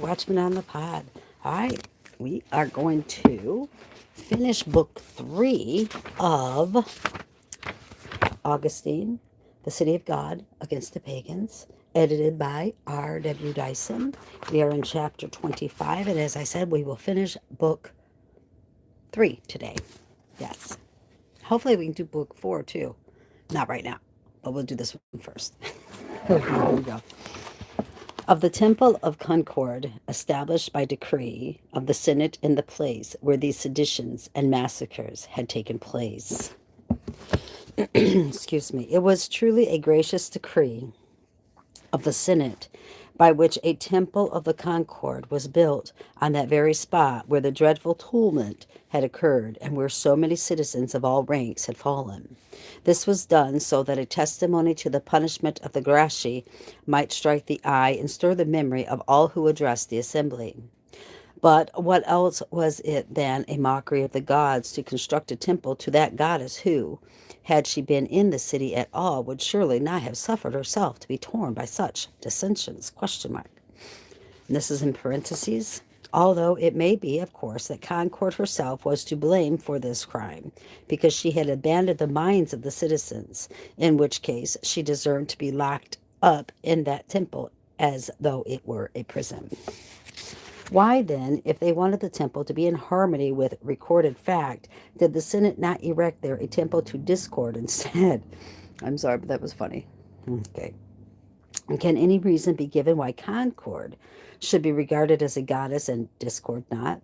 Watchmen on the Pod. All right, we are going to finish book 3 of Augustine, The City of God Against the Pagans, edited by R.W. Dyson. We are in chapter 25, and as I said, we will finish book 3 today. Yes. Hopefully, we can do book 4 too. Not right now, but we'll do this one first. Here we go. Of the temple of Concord, established by decree of the Senate in the place where these seditions and massacres had taken place. Excuse me. It was truly a gracious decree of the Senate by which a temple of the Concord was built on that very spot where the dreadful tumult had occurred and where so many citizens of all ranks had fallen. This was done so that a testimony to the punishment of the Gracchi might strike the eye and stir the memory of all who addressed the assembly. But what else was it than a mockery of the gods to construct a temple to that goddess who, had she been in the city at all, would surely not have suffered herself to be torn by such dissensions? And this is in parentheses. Although it may be, of course, that Concord herself was to blame for this crime, because she had abandoned the minds of the citizens, in which case she deserved to be locked up in that temple as though it were a prison. Why then, if they wanted the temple to be in harmony with recorded fact, did the Senate not erect there a temple to discord instead? I'm sorry, but that was funny. Okay. Can any reason be given why Concord should be regarded as a goddess and discord not?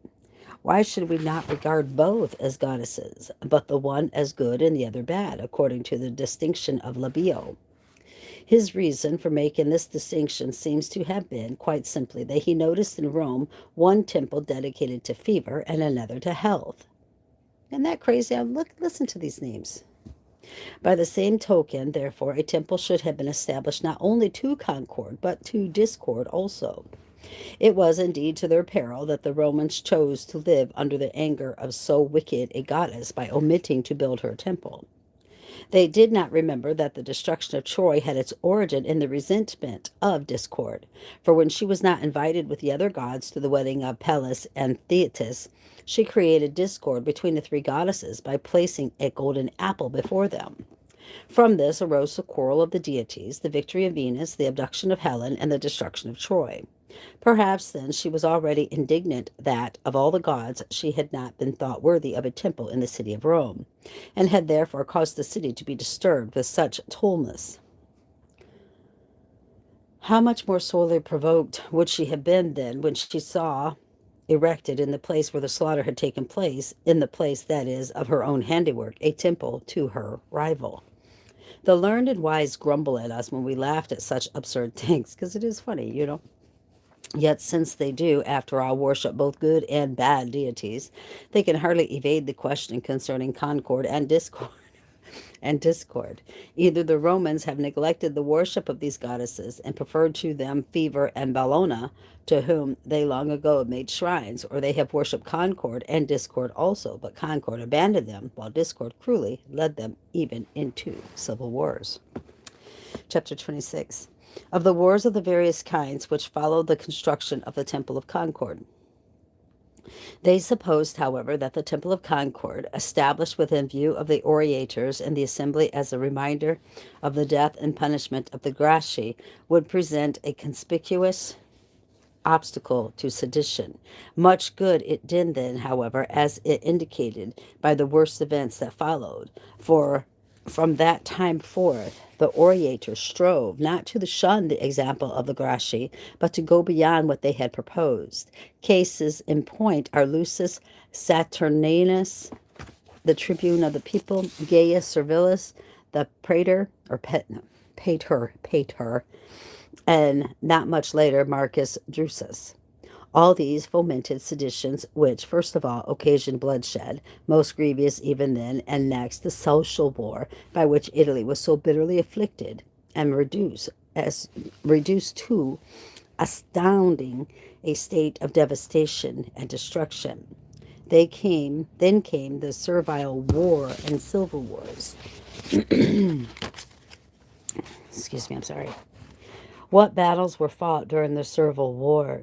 Why should we not regard both as goddesses, but the one as good and the other bad, according to the distinction of Labeo? His reason for making this distinction seems to have been, quite simply, that he noticed in Rome one temple dedicated to fever and another to health. Isn't that crazy? Listen to these names. By the same token, therefore, a temple should have been established not only to Concord, but to Discord also. It was indeed to their peril that the Romans chose to live under the anger of so wicked a goddess by omitting to build her a temple. They did not remember that the destruction of Troy had its origin in the resentment of Discord. For when she was not invited with the other gods to the wedding of Pallas and Thetis, she created discord between the three goddesses by placing a golden apple before them. From this arose the quarrel of the deities, the victory of Venus, the abduction of Helen, and the destruction of Troy. Perhaps then she was already indignant that, of all the gods, she had not been thought worthy of a temple in the city of Rome, and had therefore caused the city to be disturbed with such tumults. How much more sorely provoked would she have been then when she saw erected in the place where the slaughter had taken place, in the place, that is, of her own handiwork, a temple to her rival. The learned and wise grumble at us when we laughed at such absurd things, because it is funny, you know. Yet since they do, after all, worship both good and bad deities, they can hardly evade the question concerning concord and discord. Either the Romans have neglected the worship of these goddesses and preferred to them Fever and Bellona, to whom they long ago made shrines, or they have worshipped Concord and Discord also, but Concord abandoned them, while Discord cruelly led them even into civil wars. Chapter 26. Of the wars of the various kinds which followed the construction of the Temple of Concord. They supposed, however, that the Temple of Concord, established within view of the orators and the assembly as a reminder of the death and punishment of the Gracchi, would present a conspicuous obstacle to sedition. Much good it did then, however, as it indicated by the worst events that followed. For from that time forth, the orators strove not to shun the example of the Gracchi, but to go beyond what they had proposed. Cases in point are Lucius Saturninus, the tribune of the people, Gaius Servilis, the praetor, pater, and not much later, Marcus Drusus. All these fomented seditions, which, first of all, occasioned bloodshed, most grievous even then, and next the social war, by which Italy was so bitterly afflicted, and reduced to astounding a state of devastation and destruction. Then came the servile war and civil wars. Excuse me, I'm sorry. What battles were fought during the Servile War?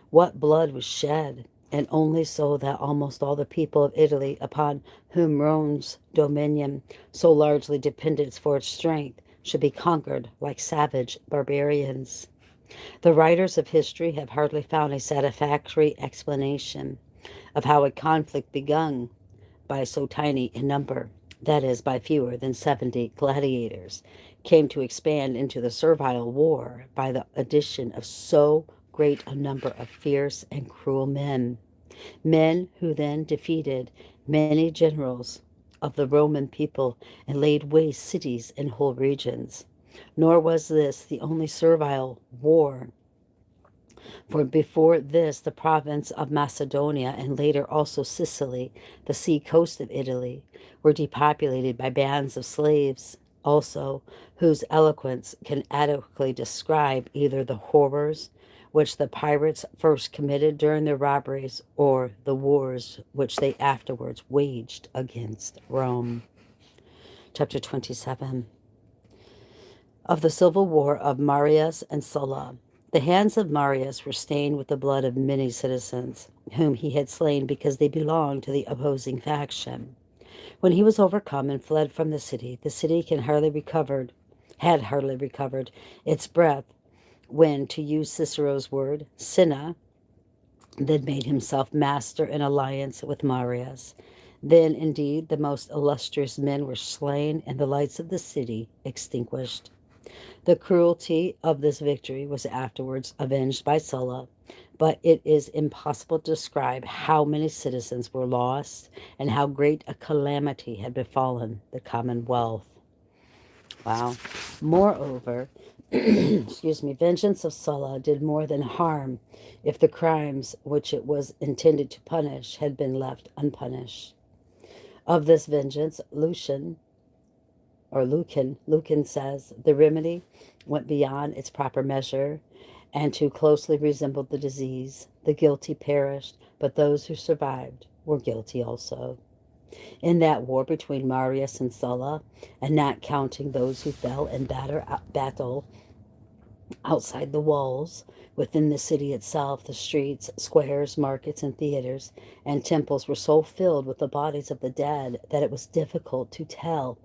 What blood was shed, and only so that almost all the people of Italy, upon whom Rome's dominion so largely depended for its strength, should be conquered like savage barbarians. The writers of history have hardly found a satisfactory explanation of how a conflict begun by so tiny a number, that is, by fewer than 70 gladiators, came to expand into the servile war by the addition of so great a number of fierce and cruel men. Men who then defeated many generals of the Roman people and laid waste cities and whole regions. Nor was this the only servile war, for before this the province of Macedonia and later also Sicily, the sea coast of Italy, were depopulated by bands of slaves also, whose eloquence can adequately describe either the horrors which the pirates first committed during their robberies or the wars which they afterwards waged against Rome. Chapter 27. Of the civil war of Marius and Sulla. The hands of Marius were stained with the blood of many citizens, whom he had slain because they belonged to the opposing faction. When he was overcome and fled from the city had hardly recovered its breath, when, to use Cicero's word, Cinna then made himself master in alliance with Marius. Then, indeed, the most illustrious men were slain and the lights of the city extinguished. The cruelty of this victory was afterwards avenged by Sulla, but it is impossible to describe how many citizens were lost and how great a calamity had befallen the commonwealth. Wow. Moreover, vengeance of Sulla did more than harm if the crimes which it was intended to punish had been left unpunished. Of this vengeance, Lucan says, the remedy went beyond its proper measure and too closely resembled the disease. The guilty perished, but those who survived were guilty also. In that war between Marius and Sulla, and not counting those who fell in battle outside the walls, within the city itself, the streets, squares, markets, and theaters, and temples were so filled with the bodies of the dead that it was difficult to tell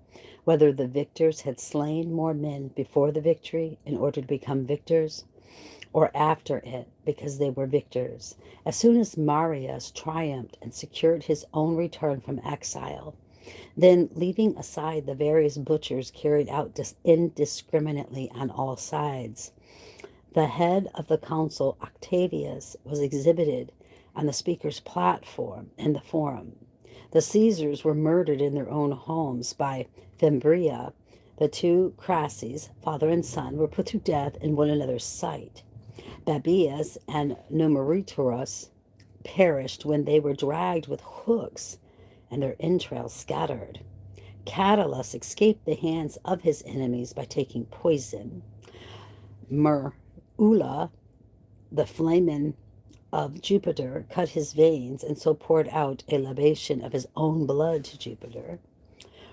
whether the victors had slain more men before the victory in order to become victors, or after it because they were victors. As soon as Marius triumphed and secured his own return from exile, then, leaving aside the various butchers carried out indiscriminately on all sides, the head of the council, Octavius, was exhibited on the speaker's platform in the forum. The Caesars were murdered in their own homes by Fimbria. The two Crasses, father and son, were put to death in one another's sight. Babius and Numeritorus perished when they were dragged with hooks and their entrails scattered. Catulus escaped the hands of his enemies by taking poison. Merula, the flamen of Jupiter, cut his veins and so poured out a libation of his own blood to Jupiter.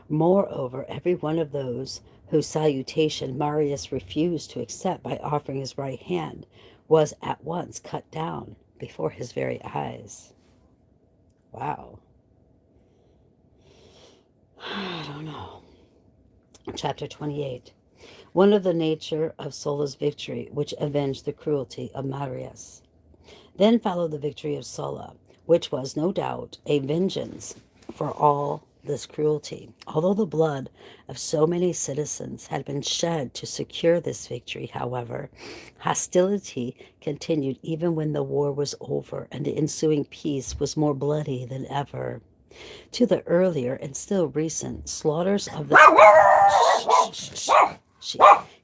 Moreover, every one of those whose salutation Marius refused to accept by offering his right hand was at once cut down before his very eyes. Wow. I don't know. Chapter 28. One of the nature of Sulla's victory, which avenged the cruelty of Marius. Then followed the victory of Sulla, which was, no doubt, a vengeance for all this cruelty. Although the blood of so many citizens had been shed to secure this victory, however, hostility continued even when the war was over, and the ensuing peace was more bloody than ever. To the earlier and still recent slaughters of the...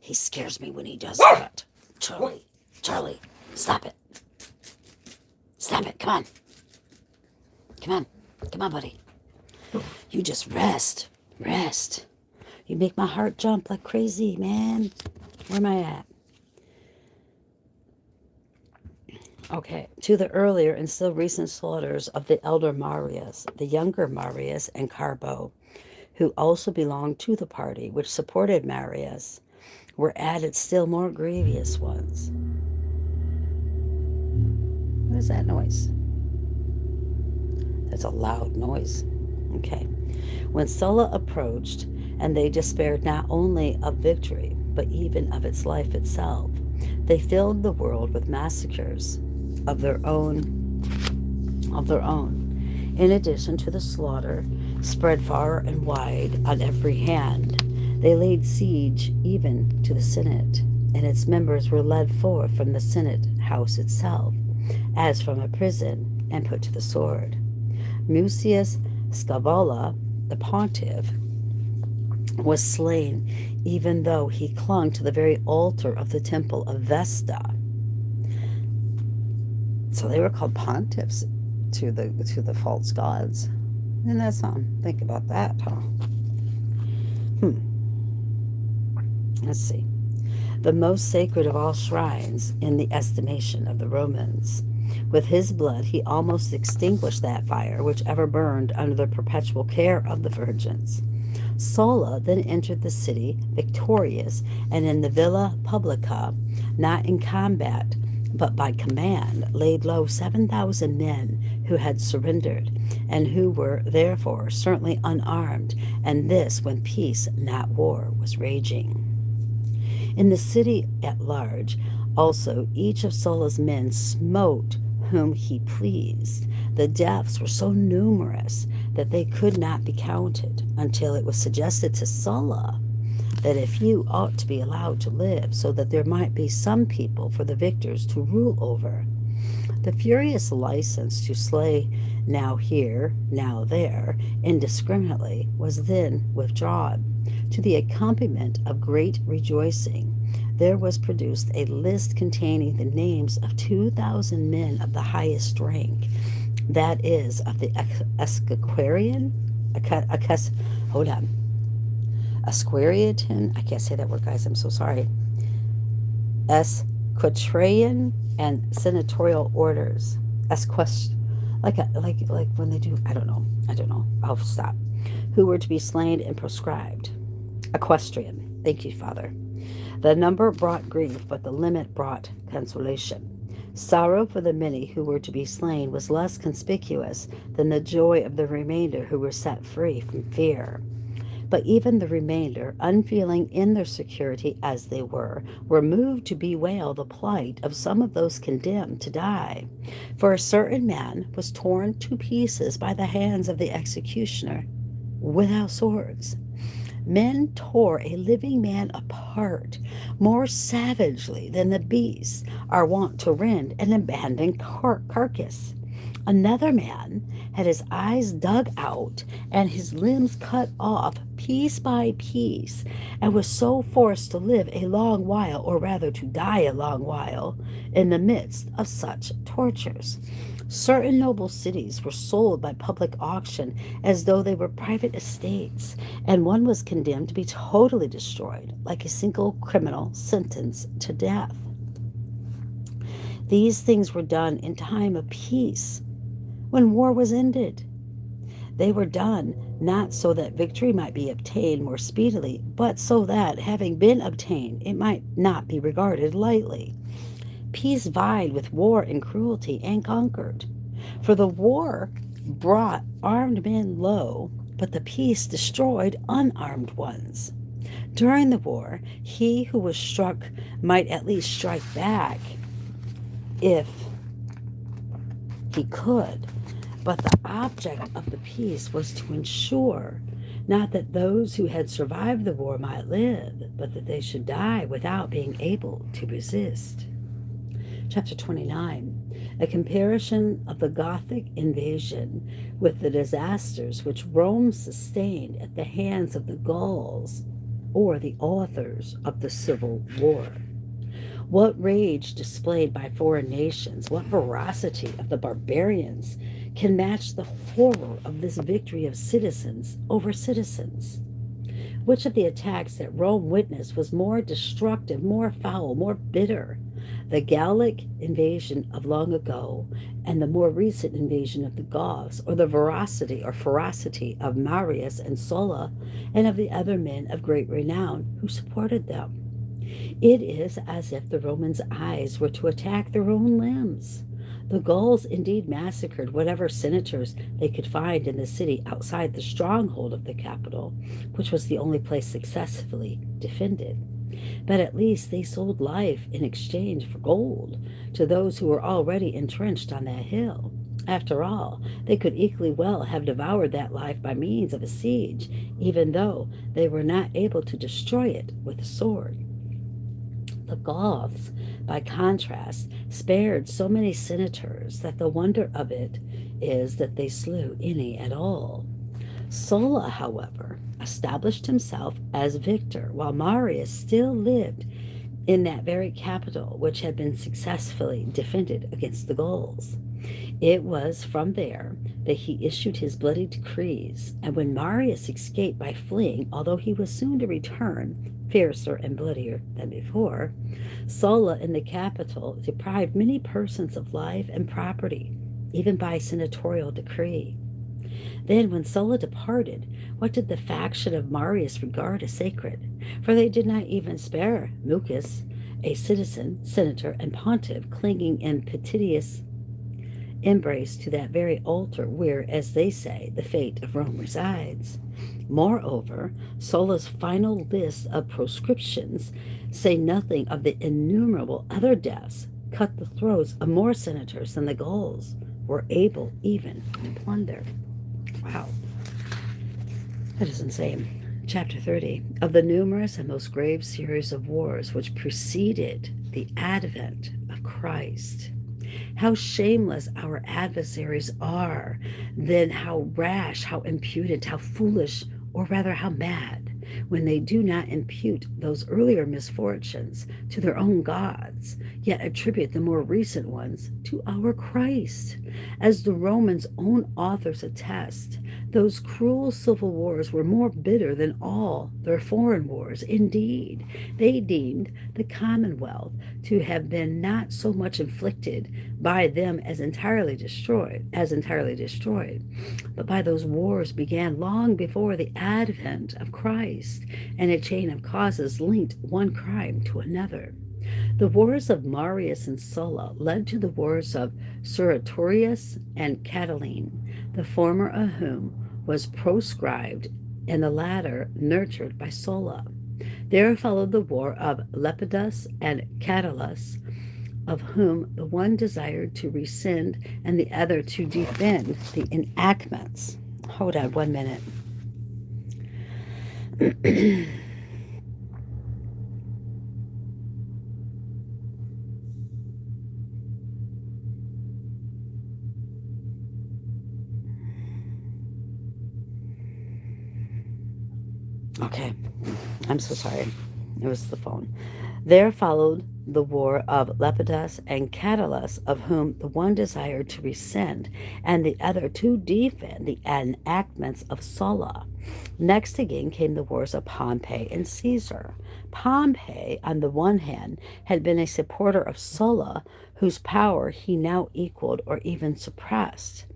He scares me when he does that. Charlie, stop it. Stop it, come on, buddy. You just rest. You make my heart jump like crazy, man. Where am I at? Okay, to the earlier and still recent slaughters of the elder Marius, the younger Marius, and Carbo, who also belonged to the party which supported Marius, were added still more grievous ones. What is that noise? That's a loud noise. Okay. When Sulla approached, and they despaired not only of victory, but even of its life itself, they filled the world with massacres of their own. In addition to the slaughter spread far and wide on every hand, they laid siege even to the Senate, and its members were led forth from the Senate house itself, as from a prison, and put to the sword. Mucius Scaevola, the pontiff, was slain, even though he clung to the very altar of the temple of Vesta. So they were called pontiffs to the false gods. Isn't that something? Think about that, huh? Let's see. The most sacred of all shrines in the estimation of the Romans. With his blood he almost extinguished that fire which ever burned under the perpetual care of the virgins. Sulla then entered the city victorious, and in the Villa Publica, not in combat, but by command, laid low 7,000 men who had surrendered, and who were therefore certainly unarmed, and this when peace, not war, was raging. In the city at large, also, each of Sulla's men smote whom he pleased. The deaths were so numerous that they could not be counted, until it was suggested to Sulla that a few ought to be allowed to live, so that there might be some people for the victors to rule over. The furious license to slay now here, now there, indiscriminately, was then withdrawn. To the accompaniment of great rejoicing, there was produced a list containing the names of 2,000 men of the highest rank, that is, of the Esquarian, hold on, Esquarian, I can't say that word, guys, I'm so sorry, Esquatrian and senatorial orders, like when they do, I don't know, I'll stop, who were to be slain and proscribed. Equestrian, thank you, Father. The number brought grief, but the limit brought consolation. Sorrow for the many who were to be slain was less conspicuous than the joy of the remainder who were set free from fear. But even the remainder, unfeeling in their security as they were moved to bewail the plight of some of those condemned to die. For a certain man was torn to pieces by the hands of the executioner without swords. Men tore a living man apart more savagely than the beasts are wont to rend an abandoned carcass. Another man had his eyes dug out and his limbs cut off piece by piece, and was so forced to live a long while, or rather to die a long while, in the midst of such tortures. Certain noble cities were sold by public auction as though they were private estates, and one was condemned to be totally destroyed, like a single criminal sentenced to death. These things were done in time of peace, when war was ended. They were done not so that victory might be obtained more speedily, but so that, having been obtained, it might not be regarded lightly. Peace vied with war in cruelty and conquered. For the war brought armed men low, but the peace destroyed unarmed ones. During the war, he who was struck might at least strike back if he could, but the object of the peace was to ensure not that those who had survived the war might live, but that they should die without being able to resist. Chapter 29, a comparison of the Gothic invasion with the disasters which Rome sustained at the hands of the Gauls, or the authors of the Civil War. What rage displayed by foreign nations, what ferocity of the barbarians can match the horror of this victory of citizens over citizens? Which of the attacks that Rome witnessed was more destructive, more foul, more bitter? The Gallic invasion of long ago, and the more recent invasion of the Goths, or the ferocity of Marius and Sulla, and of the other men of great renown who supported them? It is as if the Romans' eyes were to attack their own limbs. The Gauls indeed massacred whatever senators they could find in the city outside the stronghold of the capital, which was the only place successfully defended. But at least they sold life in exchange for gold to those who were already entrenched on that hill. After all, they could equally well have devoured that life by means of a siege, even though they were not able to destroy it with a sword. The Goths, by contrast, spared so many senators that the wonder of it is that they slew any at all. Sulla, however, established himself as victor, while Marius still lived in that very capital which had been successfully defended against the Gauls. It was from there that he issued his bloody decrees, and when Marius escaped by fleeing, although he was soon to return, fiercer and bloodier than before, Sulla in the capital deprived many persons of life and property, even by senatorial decree. Then, when Sulla departed, what did the faction of Marius regard as sacred? For they did not even spare Mucus, a citizen, senator, and pontiff, clinging in piteous embrace to that very altar where, as they say, the fate of Rome resides. Moreover, Sulla's final list of proscriptions, say nothing of the innumerable other deaths, cut the throats of more senators than the Gauls were able even to plunder. Wow, that is insane. Chapter 30. Of the numerous and most grave series of wars which preceded the advent of Christ, how shameless our adversaries are, then how rash, how impudent, how foolish, or rather how mad, when they do not impute those earlier misfortunes to their own gods, yet attribute the more recent ones to our Christ. As the Romans' own authors attest, those cruel civil wars were more bitter than all their foreign wars. Indeed, they deemed the commonwealth to have been not so much inflicted by them as entirely destroyed, but by those wars began long before the advent of Christ, and a chain of causes linked one crime to another. The wars of Marius and Sulla led to the wars of Sertorius and Catiline, the former of whom was proscribed and the latter nurtured by Sulla. There followed the war of Lepidus and Catulus, of whom the one desired to rescind and the other to defend the enactments. Hold on 1 minute. Okay, I'm so sorry. It was the phone. There followed the war of Lepidus and Catulus, of whom the one desired to rescind and the other to defend the enactments of Sulla. Next again came the wars of Pompey and Caesar. Pompey, on the one hand, had been a supporter of Sulla, whose power he now equaled or even suppressed.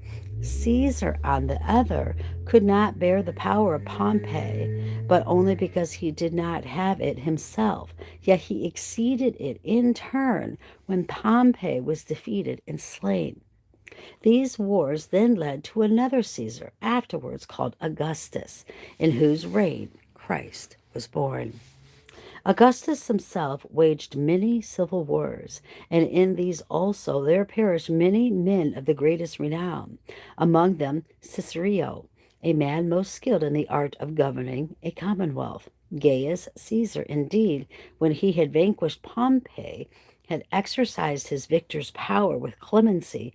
Caesar, on the other, could not bear the power of Pompey, but only because he did not have it himself. Yet he exceeded it in turn when Pompey was defeated and slain. These wars then led to another Caesar, afterwards called Augustus, in whose reign Christ was born. Augustus himself waged many civil wars, and in these also there perished many men of the greatest renown, among them Cicero, a man most skilled in the art of governing a commonwealth. Gaius Caesar, indeed, when he had vanquished Pompey, had exercised his victor's power with clemency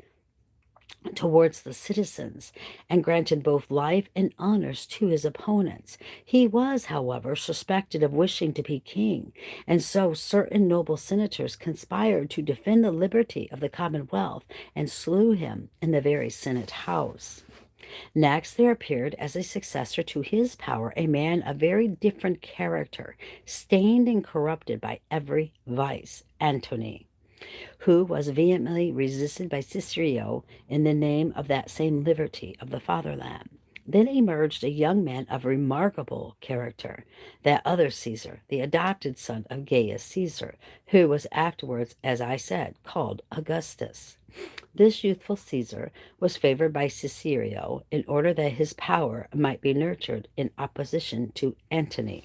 towards the citizens, and granted both life and honors to his opponents. He was, however, suspected of wishing to be king, and so certain noble senators conspired to defend the liberty of the commonwealth and slew him in the very Senate house. Next, there appeared as a successor to his power a man of very different character, stained and corrupted by every vice, Antony, who was vehemently resisted by Cicero in the name of that same liberty of the fatherland. Then emerged a young man of remarkable character, that other Caesar, the adopted son of Gaius Caesar, who was afterwards, as I said, called Augustus. This youthful Caesar was favored by Cicero in order that his power might be nurtured in opposition to Antony.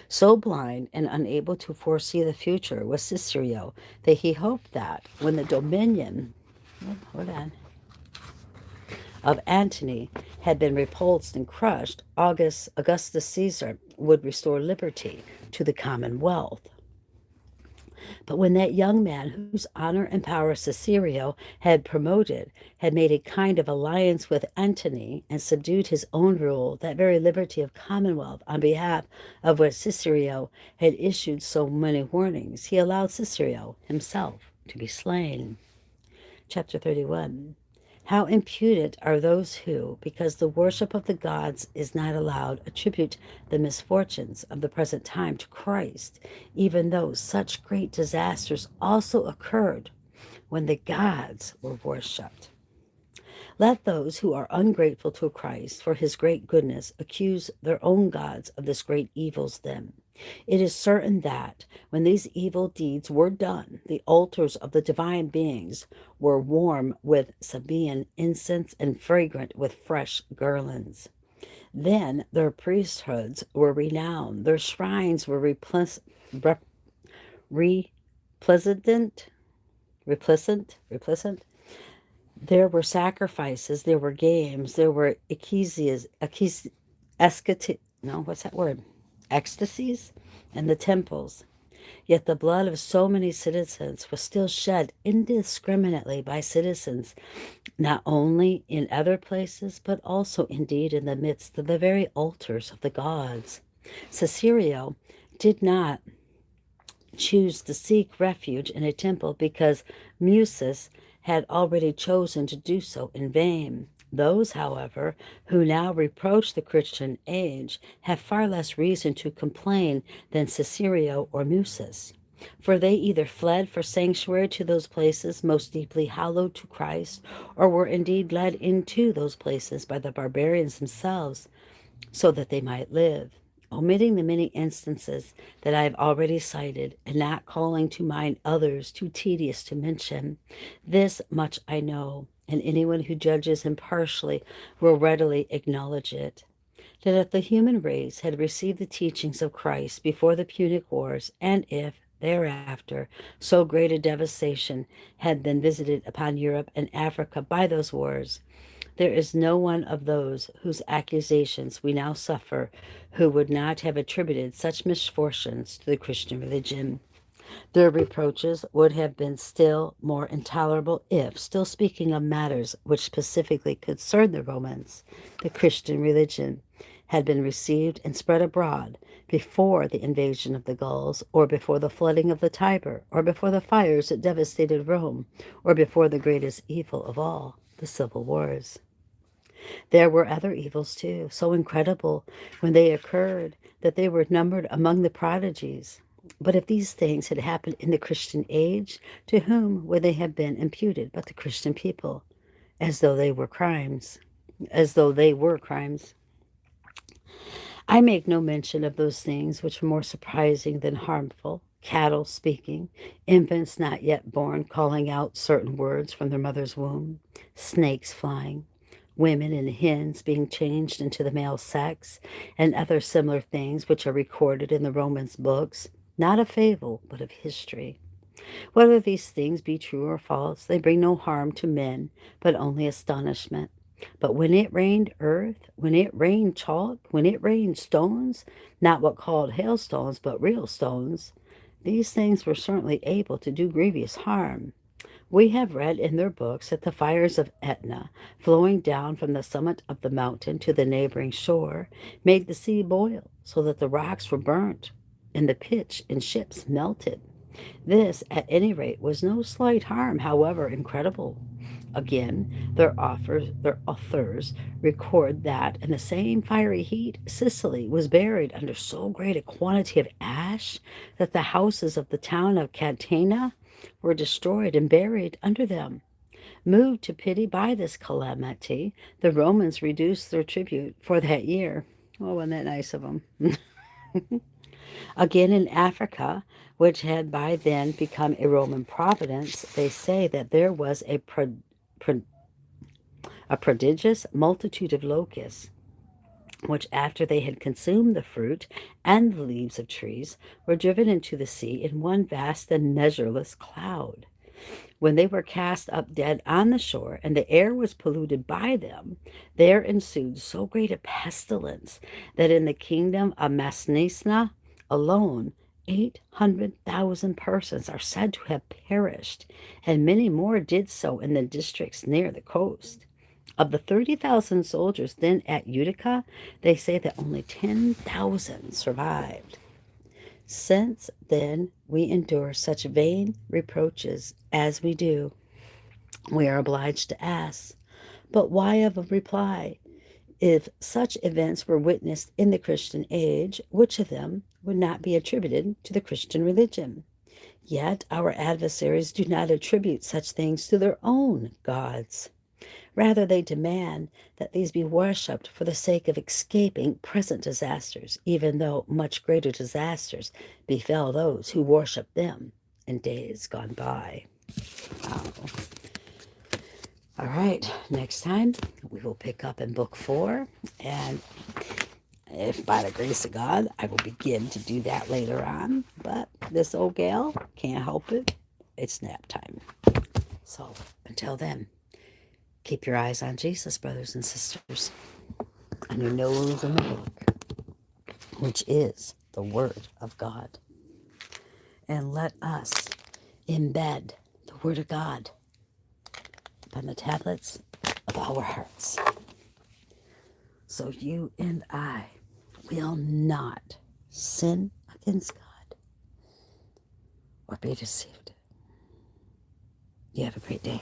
So blind and unable to foresee the future was Cicero that he hoped that when the dominion, hold on, of Antony had been repulsed and crushed, Augustus Caesar would restore liberty to the commonwealth. But when that young man, whose honor and power Cicero had promoted, had made a kind of alliance with Antony and subdued his own rule, that very liberty of commonwealth on behalf of which Cicero had issued so many warnings, he allowed Cicero himself to be slain. Chapter 31. How impudent are those who, because the worship of the gods is not allowed, attribute the misfortunes of the present time to Christ, even though such great disasters also occurred when the gods were worshipped. Let those who are ungrateful to Christ for his great goodness accuse their own gods of this great evils then. It is certain that when these evil deeds were done, the altars of the divine beings were warm with Sabaean incense and fragrant with fresh garlands. Then their priesthoods were renowned, their shrines were repleasant, there were sacrifices, there were games, there were ecstasies in the temples. Yet the blood of so many citizens was still shed indiscriminately by citizens, not only in other places, but also indeed in the midst of the very altars of the gods. Cicero did not choose to seek refuge in a temple because Musus had already chosen to do so in vain. Those, however, who now reproach the Christian age have far less reason to complain than Cicero or Musus, for they either fled for sanctuary to those places most deeply hallowed to Christ, or were indeed led into those places by the barbarians themselves, so that they might live. Omitting the many instances that I have already cited, and not calling to mind others too tedious to mention, this much I know, and anyone who judges impartially will readily acknowledge it, that if the human race had received the teachings of Christ before the Punic Wars, and if, thereafter, so great a devastation had been visited upon Europe and Africa by those wars, there is no one of those whose accusations we now suffer who would not have attributed such misfortunes to the Christian religion. Their reproaches would have been still more intolerable if, still speaking of matters which specifically concern the Romans, the Christian religion had been received and spread abroad before the invasion of the Gauls, or before the flooding of the Tiber, or before the fires that devastated Rome, or before the greatest evil of all, the civil wars. There were other evils too, so incredible when they occurred that they were numbered among the prodigies. But if these things had happened in the Christian age, to whom would they have been imputed but the Christian people, as though they were crimes? I make no mention of those things which were more surprising than harmful, cattle speaking, infants not yet born calling out certain words from their mother's womb, snakes flying, women and hens being changed into the male sex, and other similar things which are recorded in the Romans' books, not of fable, but of history. Whether these things be true or false, they bring no harm to men, but only astonishment. But when it rained earth, when it rained chalk, when it rained stones, not what called hailstones, but real stones, these things were certainly able to do grievous harm. We have read in their books that the fires of Etna, flowing down from the summit of the mountain to the neighboring shore, made the sea boil, so that the rocks were burnt, and the pitch in ships melted. This, at any rate, was no slight harm, however incredible. Again, their authors record that in the same fiery heat, Sicily was buried under so great a quantity of ash that the houses of the town of Catana were destroyed and buried under them. Moved to pity by this calamity, the Romans reduced their tribute for that year. Oh, wasn't that nice of them? Again, in Africa, which had by then become a Roman province, they say that there was a prodigious multitude of locusts, which after they had consumed the fruit and the leaves of trees, were driven into the sea in one vast and measureless cloud. When they were cast up dead on the shore, and the air was polluted by them, there ensued so great a pestilence that in the kingdom of Masnisna alone 800,000 persons are said to have perished, and many more did so in the districts near the coast. Of the 30,000 soldiers then at Utica, they say that only 10,000 survived. Since then we endure such vain reproaches as we do, we are obliged to ask, but why of a reply? If such events were witnessed in the Christian age, which of them would not be attributed to the Christian religion? Yet our adversaries do not attribute such things to their own gods. Rather, they demand that these be worshipped for the sake of escaping present disasters, even though much greater disasters befell those who worship them in days gone by. Wow. All right, next time we will pick up in Book 4, and if by the grace of God, I will begin to do that later on, but this old gal can't help it. It's nap time. So until then, keep your eyes on Jesus, brothers and sisters, and your nose in the book, which is the Word of God. And let us embed the Word of God upon the tablets of our hearts, so you and I will not sin against God or be deceived. You have a great day.